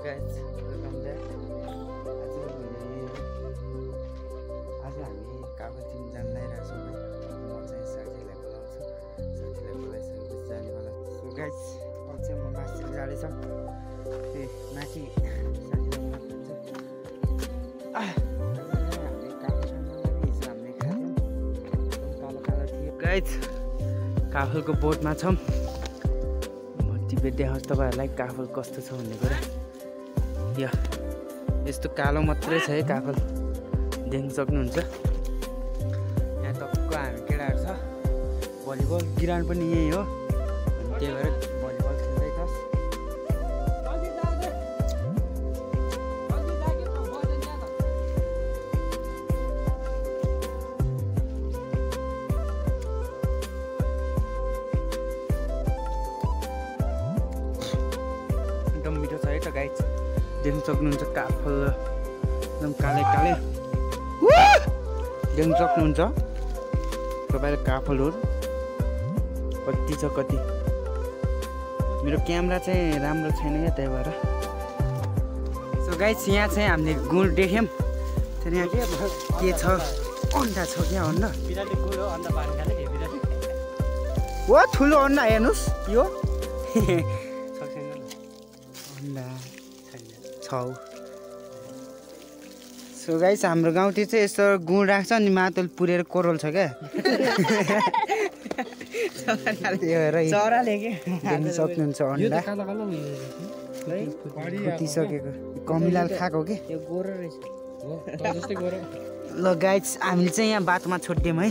Guys welcome back. आज हामी काबल टिम जान लागिरहेको छौँ है। म चाहिँ साथीलाई बोलाउँछु, साथीलाई बोलाइसकेपछि जानेवाला छु। सो गाइस अब चाहिँ म मास्टर जाँदैछ माथि साथीलाई बोलाउँछु। हामीले काफल हिजो हामीले खाथ्यौँ, कालो कालो थियो। गाइस काफलको बोटमा छौँ। टिपेर देखाउँछु तपाईँहरूलाई काफल कस्तो छ भन्ने कुरा। या यस्तो कालो मात्रै छ है काफल, देख्न सक्नुहुन्छ। यहाँ टक्क हामी केटाहरू छ, भलिबल ग्राउन्ड पनि यही हो, अनि त्यही भएर भलिबल खेल्दै छ। एकदम मिठो छ है त गाइस, देख्न सक्नुहुन्छ काफल एकदम काले काले देख्न सक्नुहुन्छ तपाईँले काफलहरू कति छ कति। मेरो क्यामेरा चाहिँ राम्रो छैन क्या, त्यही भएर। सो गाइस यहाँ चाहिँ हामीले गुँड देख्यौँ, त्यहाँदेखि यहाँ के छ अन्डा छ क्या, अन्डा हो ठुलो अन्डा हेर्नुहोस् यो अन्डा छौ। सो गाइस हाम्रो गाउँतिर चाहिँ यस्तो गुँड राख्छ अनि मातल पुरेर कोरल छ क्या, चराले के देख्न सक्नुहुन्छ अन्डा फुटिसकेको कमिलाल खाएको के। ल गाइस हामीले चाहिँ यहाँ बाटोमा छोडिदियौँ है।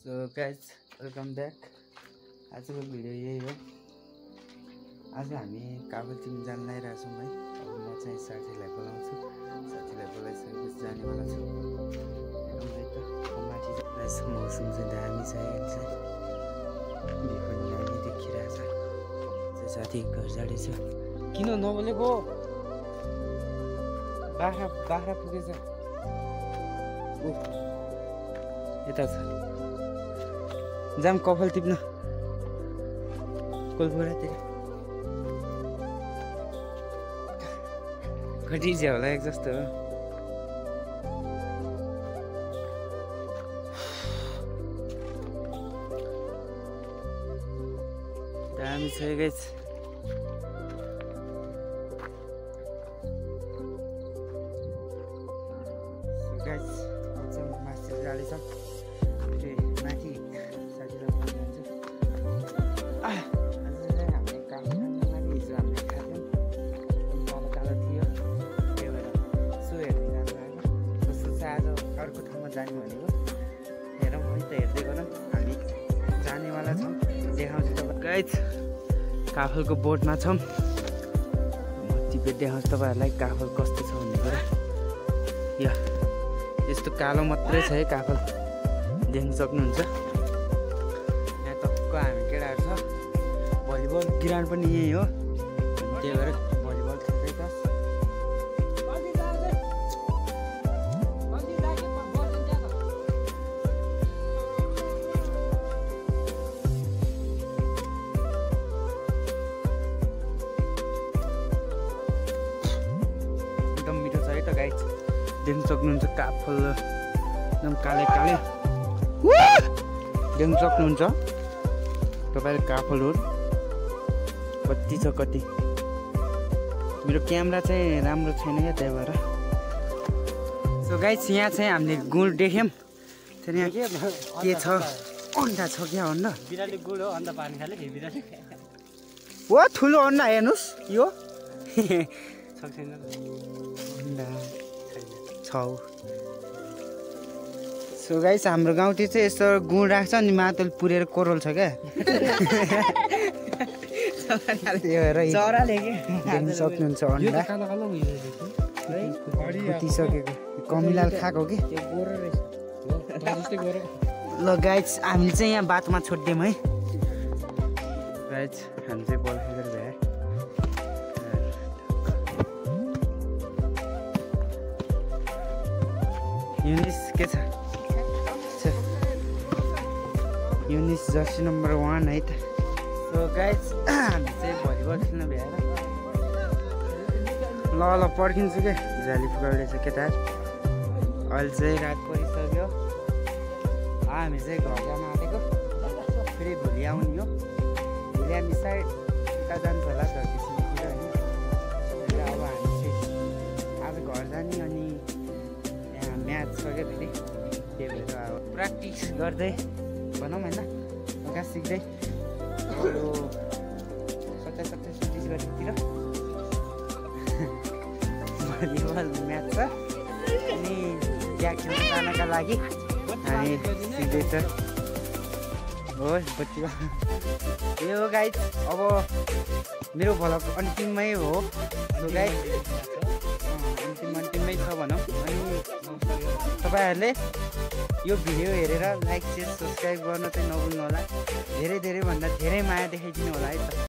So guys welcome back. आजको भिडियो यही हो। आज हामी काबल टिम जान लागिरहेको छौँ है। अब म चाहिँ साथीलाई बोलाउँछु, साथीलाई बोलाइसकेपछि जानेवाला छु। माथि मौसम चाहिँ दामी छ, बिफान दामी देखिरहेछ। साथी घर जाँदैछ। किन नबोलेको? बाख्रा पुगेछ। यता छ, जाम कपाल टिप्न कोलपुरातिर। घटिया होला एक जस्तो हो। दामी छ गाइस। गाइस अब मास्टर जाँदैछ, माथि साथीलाई बोलाउँछु। हामीले काम हिजो हामीले खाथ्यौँ, कालो कालो थियो, त्यही भएर सो हेर्दै जानु लाग्यो। कस्तो छ आज अर्को ठाउँमा जाने भनेको, हेरौँ है त, हेर्दै गरौँ। हामी जानेवाला छौँ, देखाउँछु तपाईँ। गाइस काफलको बोटमा छौँ, म टिपेर देखाउँछु तपाईँहरूलाई काफल कस्तो छ भन्ने कुरा। या यस्तो कालो मात्रै छ है काफल, देख्न सक्नुहुन्छ। यहाँ टक्क हामी केटाहरू छ, भलिबल ग्राउन्ड पनि यही हो, अनि त्यही भएर भलिबल खेल्दै छ। एकदम मिठो छ है त गाइस, देख्न सक्नुहुन्छ काफल एकदम काले काले देख्न सक्नुहुन्छ तपाईँले काफलहरू कति छ कति। मेरो क्यामेरा चाहिँ राम्रो छैन क्या, त्यही भएर। सो गाइस यहाँ चाहिँ हामीले गुँड देख्यौँ, त्यहाँदेखि यहाँ के छ अन्डा छ क्या, अन्डा बिराली गुँड हो, अन्डा पानी खाले बिराली हो ठुलो अन्डा हेर्नुहोस् यो अन्डा छौ। सो गाइस हाम्रो गाउँतिर चाहिँ यस्तो गुँड राख्छ अनि मातल पुरेर कोरल छ क्या, त्यही भएर चराले के देख्न सक्नुहुन्छ अन्डा फुटिसकेको कमिलाल खाएको के। ल गाइस हामीले चाहिँ यहाँ बाटोमा छोडिदियौँ है। गाइस हामी चाहिँ बल खेलेर भ्याए। युनिस के छ? युनिस जर्सी नम्बर 1 है त। सो गाइस हामी चाहिँ भलिबल खेल्न भ्याएर ल ल पर्खिन्छु के झ्याली फुकाउँदैछ केटा अहिले चाहिँ रात परिसक्यो हामी चाहिँ घर जान आँटेको फेरि भोलि आउने हो भोलि हामी साइड उता जान्छ होला धर्तीतिर होइन अब हामी चाहिँ आज घर जाने अनि यहाँ म्याच छ क्या फेरि त्यही भएर अब प्र्याक्टिस गर्दै भनौँ होइन हल्का सिक्दै यो 27 गतितिर भलिबल म्याच छ अनि त्यहाँ खेल्न जानका लागि हामी सिक्दैछ हो बच्ची यो हो गाइड अब मेरो भ्लग अन्तिममै हो सो गाइड अन्तिममै छ भनौँ अनि तपाईँहरूले यो भिडियो हेरेर लाइक शेयर सब्सक्राइब गर्न चाहिँ नभुल्नु होला धेरै भन्दा धेरै माया देखाइदिनु होला है त।